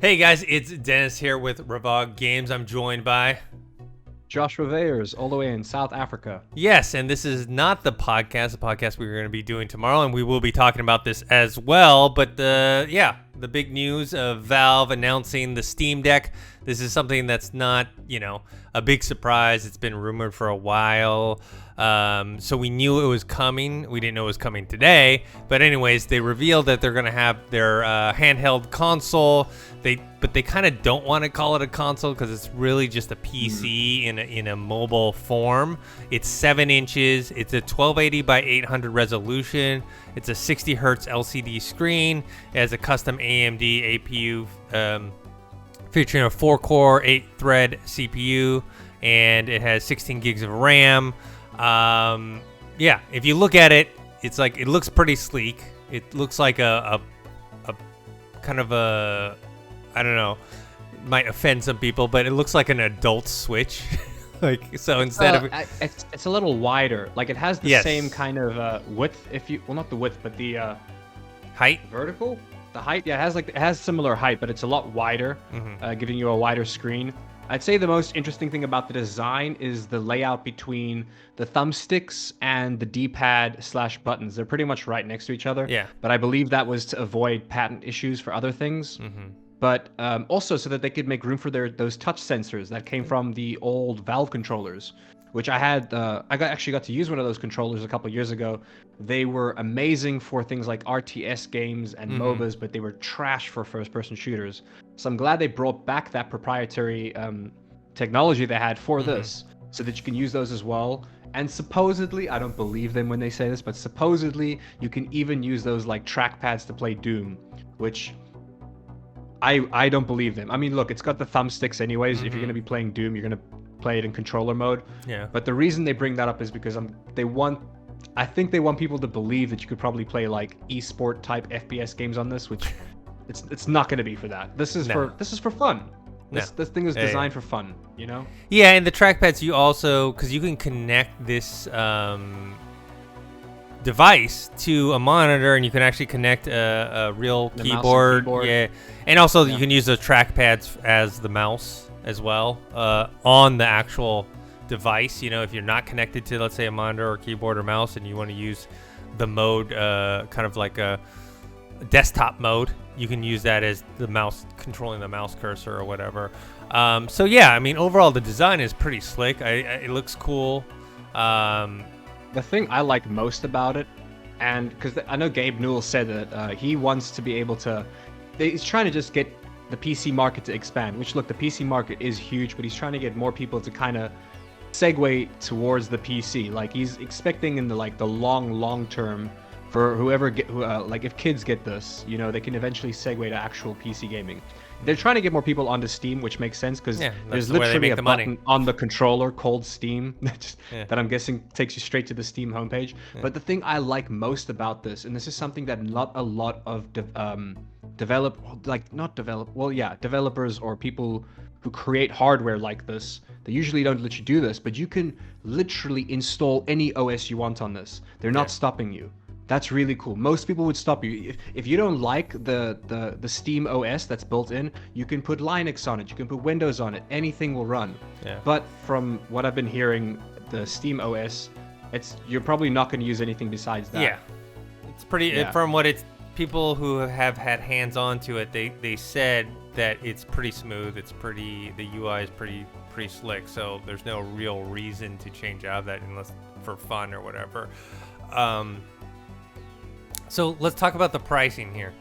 Hey guys, it's Dennis here with Revog Games. I'm joined by... Josh Revayers, all the way in South Africa. Yes, and this is not the podcast we're going to be doing tomorrow, and we will be talking about this as well. But the big news of Valve announcing the Steam Deck. This is something that's not, a big surprise. It's been rumored for a while. So we knew it was coming. We didn't know it was coming today. But anyways, they revealed that they're going to have their handheld console. But they kind of don't want to call it a console because it's really just a PC in a mobile form. It's 7 inches. It's a 1280 by 800 resolution. It's a 60 hertz LCD screen. It has a custom AMD APU featuring a 4-core, 8-thread CPU, and it has 16 gigs of RAM. If you look at it, it's like it looks pretty sleek. It looks like a kind of a, I don't know, might offend some people, but it looks like an adult Switch. It's a little wider. Like it has the same kind of width. Not the width, but the height, vertical. The height, yeah, it has similar height, but it's a lot wider, giving you a wider screen. I'd say the most interesting thing about the design is the layout between the thumbsticks and the D-pad/buttons. They're pretty much right next to each other. Yeah. But I believe that was to avoid patent issues for other things. But also so that they could make room for those touch sensors that came from the old Valve controllers, which I had. Actually got to use one of those controllers a couple years ago. They were amazing for things like RTS games and MOBAs, but they were trash for first-person shooters. So I'm glad they brought back that proprietary technology they had for this, so that you can use those as well. And supposedly, I don't believe them when they say this, but supposedly you can even use those like trackpads to play Doom, which I don't believe them. I mean, look, it's got the thumbsticks anyways. If you're going to be playing Doom, you're going to play it in controller mode. Yeah. But the reason they bring that up is because I think they want people to believe that you could probably play like esport type FPS games on this, which it's not going to be for that. This is for fun. This thing is designed for fun, you know? Yeah, and the trackpads, you also, because you can connect this device to a monitor, and you can actually connect a real keyboard. Yeah, and also you can use the trackpads as the mouse as well on the actual device. If you're not connected to, let's say, a monitor or keyboard or mouse, and you want to use the mode, kind of like a desktop mode, you can use that as the mouse, controlling the mouse cursor or whatever. Overall the design is pretty slick. It looks cool. The thing I like most about it, and because I know Gabe Newell said that he wants to be able to, he's trying to just get the PC market to expand, which, look, the PC market is huge, but he's trying to get more people to kind of segue towards the PC. Like, he's expecting in the long term, for whoever if kids get this, they can eventually segue to actual PC gaming. They're trying to get more people onto Steam, which makes sense because there's literally a button on the controller called Steam that I'm guessing takes you straight to the Steam homepage. But the thing I like most about this, and this is something that not a lot of developers or people who create hardware like this, they usually don't let you do this, but you can literally install any OS you want on this. They're not stopping you. That's really cool. Most people would stop you. If you don't like the Steam OS that's built in, you can put Linux on it, you can put Windows on it, anything will run. Yeah. But from what I've been hearing, the Steam OS, you're probably not going to use anything besides that. Yeah. It's pretty, from what people who have had hands on to it, they said that it's pretty smooth, the UI is pretty slick, so there's no real reason to change out of that unless for fun or whatever. So let's talk about the pricing here.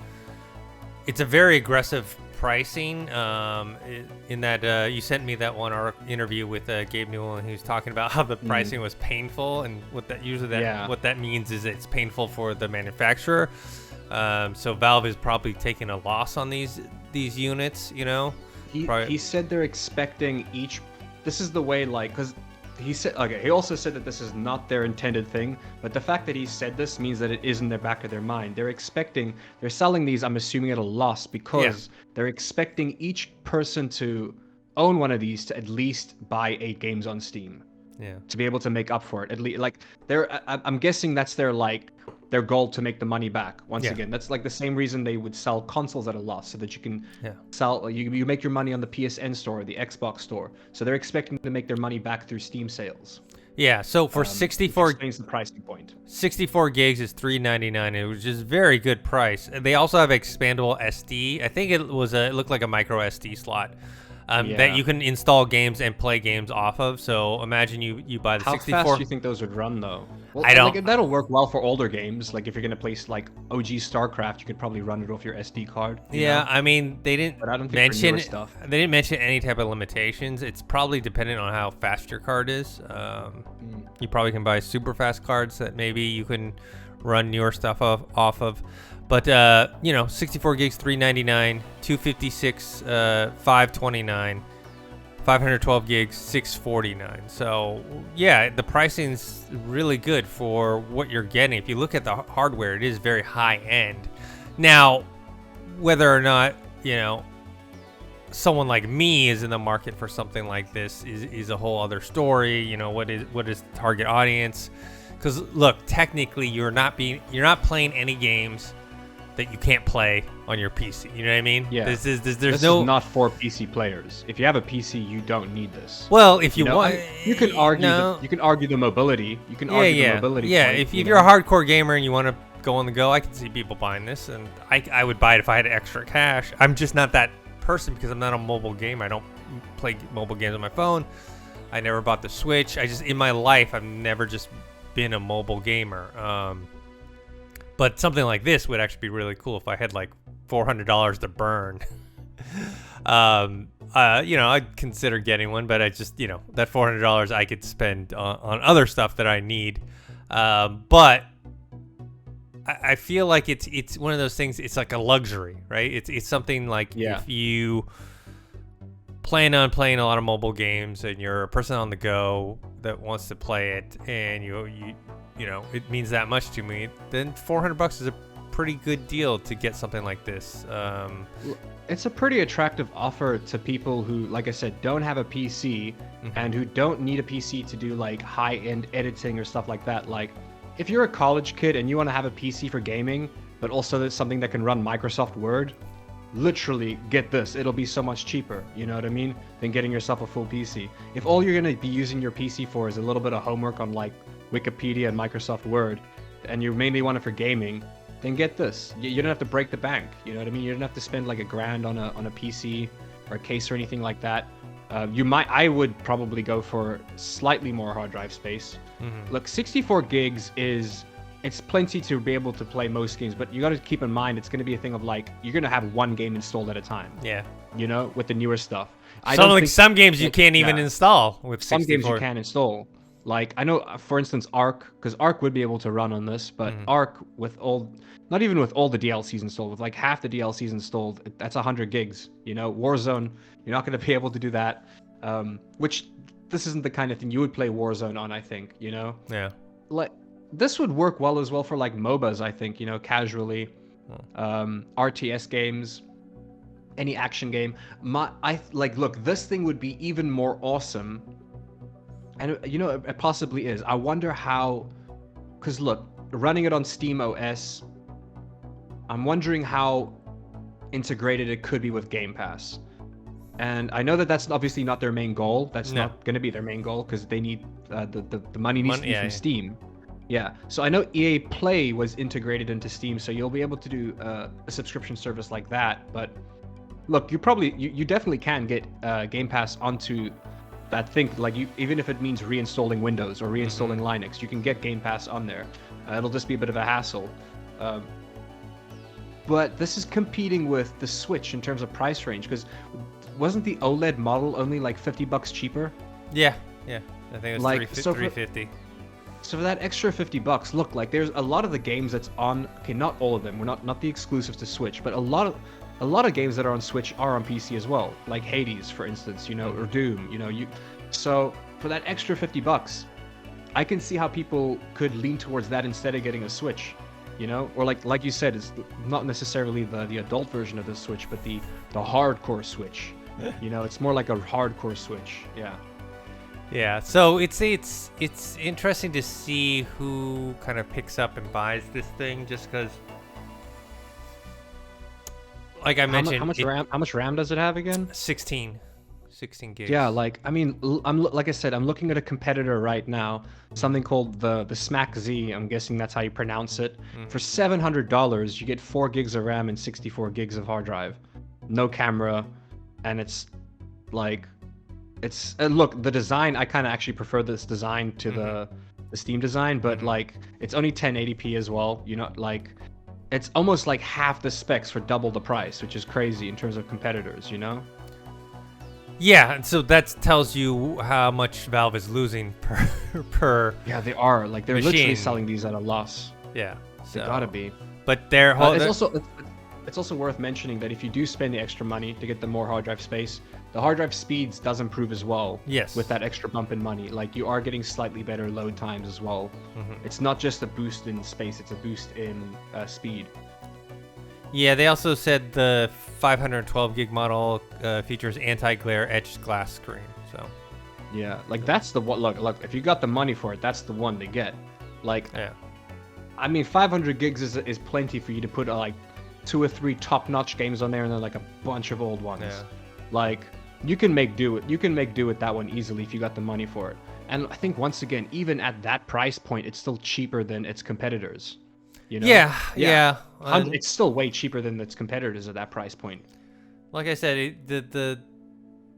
It's a very aggressive pricing, in that you sent me that one interview with Gabe Newell, and he was talking about how the pricing was painful, and what that means is it's painful for the manufacturer. So Valve is probably taking a loss on these units, He said they're expecting each. This is the way, because he said, he also said that this is not their intended thing, but the fact that he said this means that it is in the back of their mind. They're selling these, I'm assuming, at a loss because they're expecting each person to own one of these to at least buy 8 games on Steam. Yeah. to be able to make up for it. At least, like, I'm guessing that's their goal to make the money back. Once again, that's like the same reason they would sell consoles at a loss, so that you can sell. You make your money on the PSN store, or the Xbox store. So they're expecting to make their money back through Steam sales. Yeah. So for 64, which explains the pricing point. 64 gigs is $399, which is very good price. They also have expandable SD. I think it looked like a micro SD slot. That you can install games and play games off of. So imagine you buy the 64. How fast do you think those would run, though? Well, I don't. Like, that'll work well for older games. Like, if you're gonna play like OG StarCraft, you could probably run it off your SD card. You know? I mean, they didn't But I don't think mention stuff. They didn't mention any type of limitations. It's probably dependent on how fast your card is. You probably can buy super fast cards that maybe you can run newer stuff off of. But 64 gigs, $399, 256, $529, 512 gigs, $649. So yeah, the pricing's really good for what you're getting. If you look at the hardware, it is very high end. Now, whether or not someone like me is in the market for something like this is a whole other story. What is the target audience? Because look, technically, you're not playing any games that you can't play on your PC. You know what I mean? Yeah. This is not for PC players. If you have a PC, you don't need this. Well, if you want, you can argue. You can argue the mobility. You can argue the mobility. Yeah. Point, If you're a hardcore gamer and you want to go on the go, I can see people buying this, and I would buy it if I had extra cash. I'm just not that person because I'm not a mobile gamer. I don't play mobile games on my phone. I never bought the Switch. In my life, I've never just been a mobile gamer. But something like this would actually be really cool if I had like $400 to burn. I'd consider getting one, but I just, that $400 I could spend on other stuff that I need. But I feel like it's one of those things. It's like a luxury, right? It's something like if you plan on playing a lot of mobile games and you're a person on the go that wants to play it, and it means that much to me, then $400 is a pretty good deal to get something like this. It's a pretty attractive offer to people who, like I said, don't have a PC and who don't need a PC to do like high-end editing or stuff like that. Like, if you're a college kid and you want to have a PC for gaming, but also there's something that can run Microsoft Word, literally get this. It'll be so much cheaper, you know what I mean, than getting yourself a full PC. If all you're going to be using your PC for is a little bit of homework on like Wikipedia and Microsoft Word, and you mainly want it for gaming, then get this. You don't have to break the bank, you know what I mean? You don't have to spend like $1,000 on a PC or a case or anything like that. I would probably go for slightly more hard drive space. Look, 64 gigs it's plenty to be able to play most games, but you got to keep in mind it's going to be a thing of like you're going to have one game installed at a time. Yeah. With the newer stuff. Some games you can't even install with 64. Some games you can't install. Like, I know, for instance, Ark, because Ark would be able to run on this, but Ark not even with all the DLCs installed, with like half the DLCs installed, that's 100 gigs. Warzone, you're not going to be able to do that. Which, this isn't the kind of thing you would play Warzone on, I think, Yeah. Like, this would work well as well for like MOBAs, I think, casually. RTS games, any action game. Look, this thing would be even more awesome. And it possibly is. I wonder how, because look, running it on Steam OS, I'm wondering how integrated it could be with Game Pass. And I know that that's obviously not their main goal. That's not going to be their main goal because they need the money needs to be from Steam. Yeah. So I know EA Play was integrated into Steam, so you'll be able to do a subscription service like that. But look, you definitely can get Game Pass onto that thing. Like, even if it means reinstalling Windows or reinstalling Linux, you can get Game Pass on there. It'll just be a bit of a hassle. But this is competing with the Switch in terms of price range, because wasn't the OLED model only like $50 cheaper? Yeah. I think it was like $350. So for that extra $50, look, like there's a lot of the games that's on. Okay, not all of them. We're not the exclusives to Switch, but a lot of games that are on Switch are on PC as well, like Hades, for instance, or Doom. So for that extra $50, I can see how people could lean towards that instead of getting a Switch. Or like you said, it's not necessarily the adult version of the Switch, but the hardcore Switch. It's more like a hardcore Switch. Yeah. Yeah, so it's interesting to see who kind of picks up and buys this thing, just because, like I mentioned, how much RAM does it have again? 16 gigs. Yeah, like I mean, like I said, I'm looking at a competitor right now, something called the Smack Z. I'm guessing that's how you pronounce it. For $700, you get 4 gigs of RAM and 64 gigs of hard drive, no camera, and it's like, look, the design, I kind of actually prefer this design to the Steam design, but like it's only 1080p as well. You know, like it's almost like half the specs for double the price, which is crazy in terms of competitors. You know. Yeah, and so that tells you how much Valve is losing per. Yeah, they are. Like they're machine. literally selling these at a loss. Yeah, so, they gotta be. But they're it's also worth mentioning that if you do spend the extra money to get the more hard drive space, the hard drive speeds does improve as well. Yes. With that extra bump in money, like you are getting slightly better load times as well. It's not just a boost in space; it's a boost in speed. Yeah, they also said the 512 gig model features anti-glare etched glass screen. So. Yeah, like that's the one. Look, if you got the money for it, that's the one to get. Like, yeah. I mean, 500 gigs is plenty for you to put like 2 or 3 top-notch games on there, and then like a bunch of old ones. Yeah. Like you can make do with that one easily if you got the money for it. And I think once again, even at that price point, it's still cheaper than its competitors. You know? Yeah. It's still way cheaper than its competitors at that price point. Like I said, the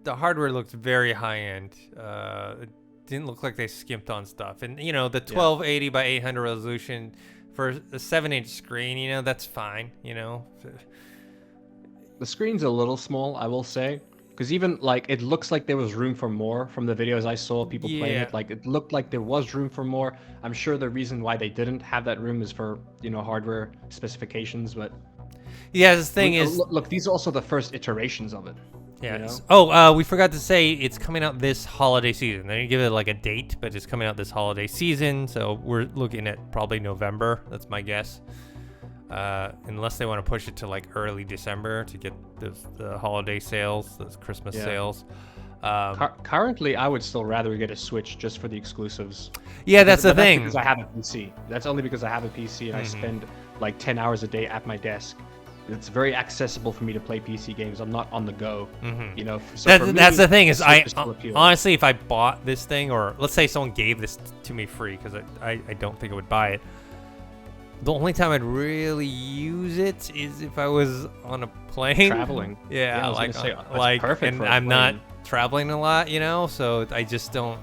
hardware looked very high end. It didn't look like they skimped on stuff. And you know, the 1280 by 800 resolution for a 7-inch screen, you know, that's fine. You know, the screen's a little small, I will say, because even like it looks like there was room for more from the videos I saw people playing it. Like it looked like there was room for more. I'm sure the reason why they didn't have that room is for, you know, hardware specifications. But yeah, the thing is, look, these are also the first iterations of it. Yeah. You know? Oh, we forgot to say it's coming out this holiday season. They didn't give it like a date, but it's coming out this holiday season. So we're looking at probably November. That's my guess. Unless they want to push it to like early December to get the holiday sales, those Christmas sales. Currently, I would still rather get a Switch just for the exclusives. Yeah, that's the thing. Because I have a PC. That's only because I have a PC and I spend like 10 hours a day at my desk. It's very accessible for me to play PC games. I'm not on the go, you know. So that's the thing is, honestly, if I bought this thing, or let's say someone gave this to me free, because I don't think I would buy it. The only time I'd really use it is if I was on a plane. Traveling. Yeah, like perfect. And I'm not traveling a lot, you know, so I just don't.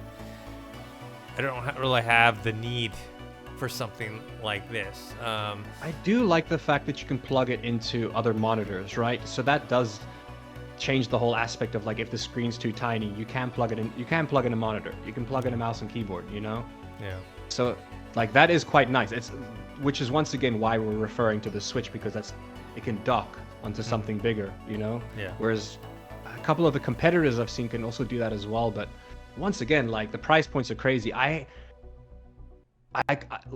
I don't really have the need for something like this. I do like the fact that you can plug it into other monitors, right? So that does change the whole aspect of like if the screen's too tiny, you can plug it in. You can plug in a monitor. You can plug in a mouse and keyboard. You know. Yeah. So like that is quite nice. Which is once again why we're referring to the Switch, because it can dock onto something bigger. You know. Yeah. Whereas a couple of the competitors I've seen can also do that as well, but once again, like the price points are crazy.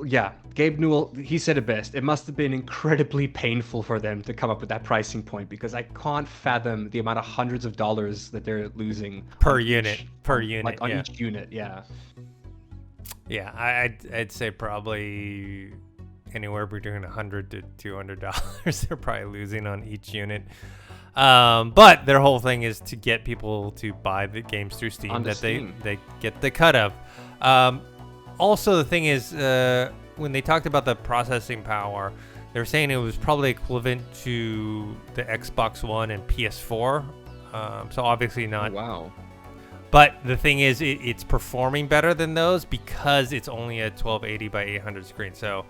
Yeah, Gabe Newell, he said it best. It must have been incredibly painful for them to come up with that pricing point, because I can't fathom the amount of hundreds of dollars that they're losing per unit. Like on each unit, yeah. Yeah, I'd say probably anywhere between $100 to $200 they're probably losing on each unit. But their whole thing is to get people to buy the games through Steam they get the cut of. Also, the thing is, when they talked about the processing power, they were saying it was probably equivalent to the Xbox One and PS4. So obviously not. Oh, wow. But the thing is, it's performing better than those because it's only a 1280 by 800 screen. So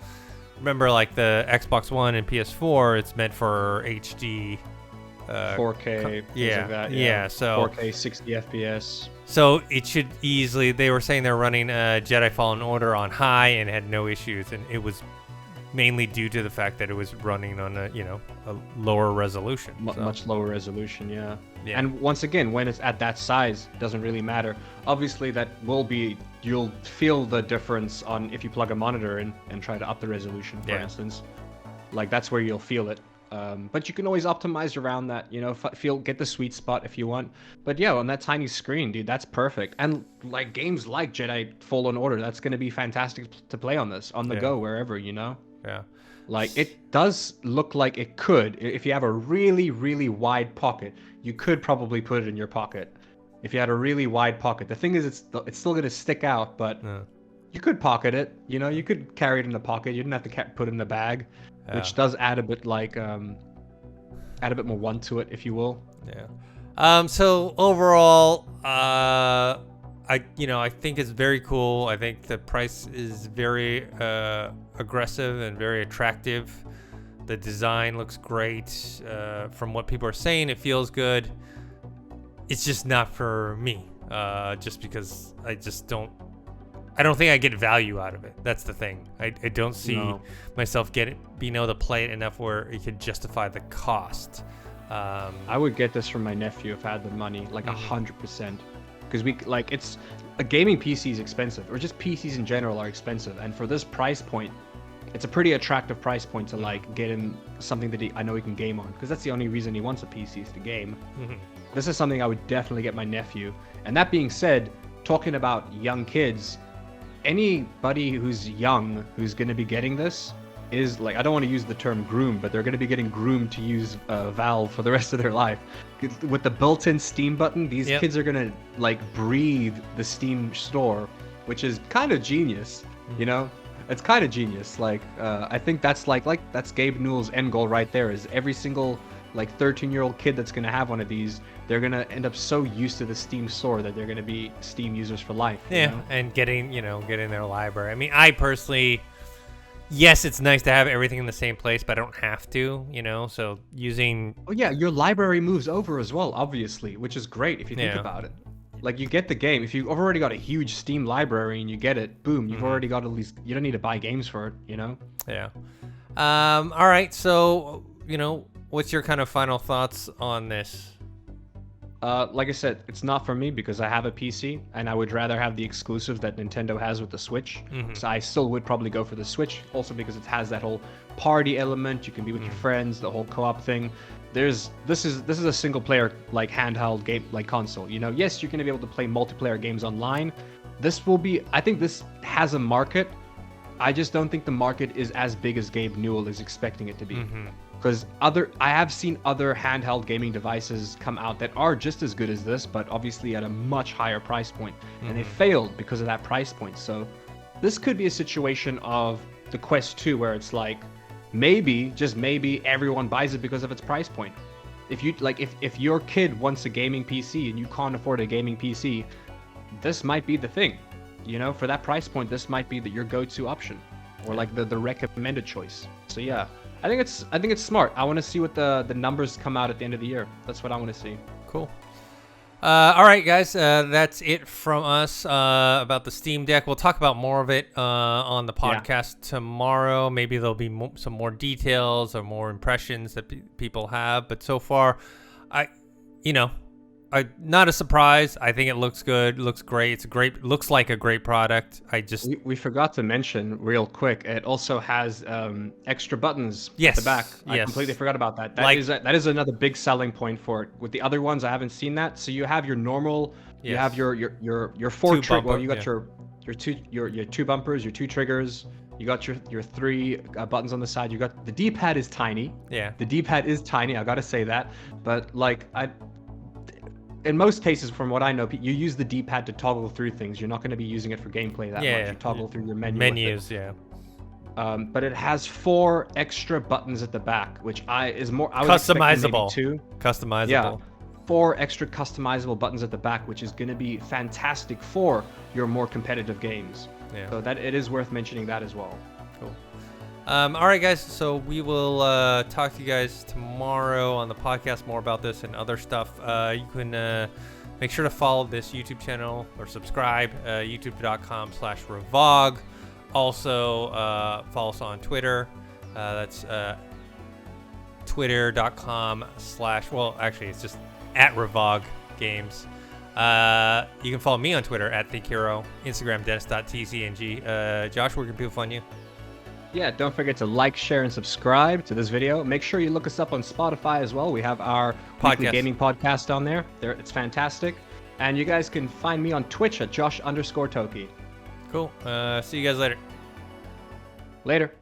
remember, like the Xbox One and PS4, it's meant for HD. 4K. Yeah. So 4K 60 FPS. So it should easily. They were saying they're running Jedi Fallen Order on high and had no issues, and it was mainly due to the fact that it was running on a lower resolution. Much lower resolution, yeah. And once again, when it's at that size, it doesn't really matter. Obviously, you'll feel the difference on if you plug a monitor in and try to up the resolution, for instance. Like that's where you'll feel it. But you can always optimize around that, you know, get the sweet spot if you want. But yeah, on that tiny screen, dude, that's perfect. And like games like Jedi Fallen Order, that's gonna be fantastic to play on this, on the go, wherever, you know. Yeah. Like it does look like it could, if you have a really, really wide pocket, you could probably put it in your pocket. If you had a really wide pocket. The thing is, it's still gonna stick out, but you could pocket it. You know, you could carry it in the pocket. You didn't have to put it in the bag, which does add a bit like add a bit more one to it, if you will. Yeah. So overall, I think it's very cool. I think the price is very aggressive and very attractive. The design looks great. From what people are saying, it feels good. It's just not for me. Just because I don't think I get value out of it. That's the thing. I don't see myself being able to play it enough where it could justify the cost. I would get this from my nephew if I had the money, like 100%. Because it's a gaming PC is expensive, or just PCs in general are expensive, and for this price point, it's a pretty attractive price point to like get him something that I know he can game on, because that's the only reason he wants a PC is to game. This is something I would definitely get my nephew. And that being said, talking about young kids, anybody who's young who's going to be getting this is like, I don't want to use the term groom, but they're going to be getting groomed to use Valve for the rest of their life. With the built-in Steam button, these kids are going to like breathe the Steam store, which is kind of genius, you know? It's kind of genius. Like, I think that's that's Gabe Newell's end goal right there, is every single like 13-year-old kid that's going to have one of these, they're going to end up so used to the Steam store that they're going to be Steam users for life. Yeah, you know? And getting their library. I mean, I personally, yes, it's nice to have everything in the same place, but I don't have to, so using... Oh yeah, your library moves over as well, obviously, which is great if you think about it. Like, you get the game. If you've already got a huge Steam library and you get it, boom, you've already got at least... You don't need to buy games for it, you know? Yeah. All right, so, what's your kind of final thoughts on this? Like I said, it's not for me because I have a PC and I would rather have the exclusives that Nintendo has with the Switch. So I still would probably go for the Switch, also because it has that whole party element. You can be with your friends, the whole co-op thing. This is a single player like handheld game like console. Yes, you're going to be able to play multiplayer games online. I think this has a market. I just don't think the market is as big as Gabe Newell is expecting it to be. Because I have seen other handheld gaming devices come out that are just as good as this, but obviously at a much higher price point. And they failed because of that price point. So this could be a situation of the Quest 2 where it's like, maybe, just maybe, everyone buys it because of its price point. If your kid wants a gaming PC and you can't afford a gaming PC, this might be the thing. For that price point, this might be your go-to option, or like the recommended choice. So yeah. I think it's smart. I want to see what the numbers come out at the end of the year. That's what I want to see. Cool. All right, guys. That's it from us about the Steam Deck. We'll talk about more of it on the podcast tomorrow. Maybe there'll be some more details or more impressions that people have. But so far, not a surprise. I think it looks good. Looks great. Looks like a great product. We forgot to mention real quick. It also has extra buttons at the back. I completely forgot about that. That is another big selling point for it. With the other ones, I haven't seen that. So you have your normal. Yes. You have your four triggers. Well, you got your two bumpers, your two triggers. You got your three buttons on the side. You got the D-pad is tiny. Yeah. The D-pad is tiny. I gotta say that. But in most cases, from what I know, you use the D-pad to toggle through things. You're not going to be using it for gameplay that much. You toggle through your menus. But it has 4 extra buttons at the back, which I was customizable. Maybe 2. Customizable. Yeah, 4 extra customizable buttons at the back, which is going to be fantastic for your more competitive games. Yeah. So that it is worth mentioning that as well. Cool. All right, guys. So we will talk to you guys tomorrow on the podcast more about this and other stuff. You can make sure to follow this YouTube channel or subscribe, youtube.com/Revog. Also, follow us on Twitter. That's twitter.com/ actually, it's just @Revog Games. You can follow me on Twitter @ThinkHero, Instagram Dennis.tcng. Josh, where can people find you? Yeah, don't forget to like, share, and subscribe to this video. Make sure you look us up on Spotify as well. We have our weekly Podcast. gaming podcast on there. It's fantastic. And you guys can find me on Twitch at Josh_Toki. Cool. See you guys later. Later.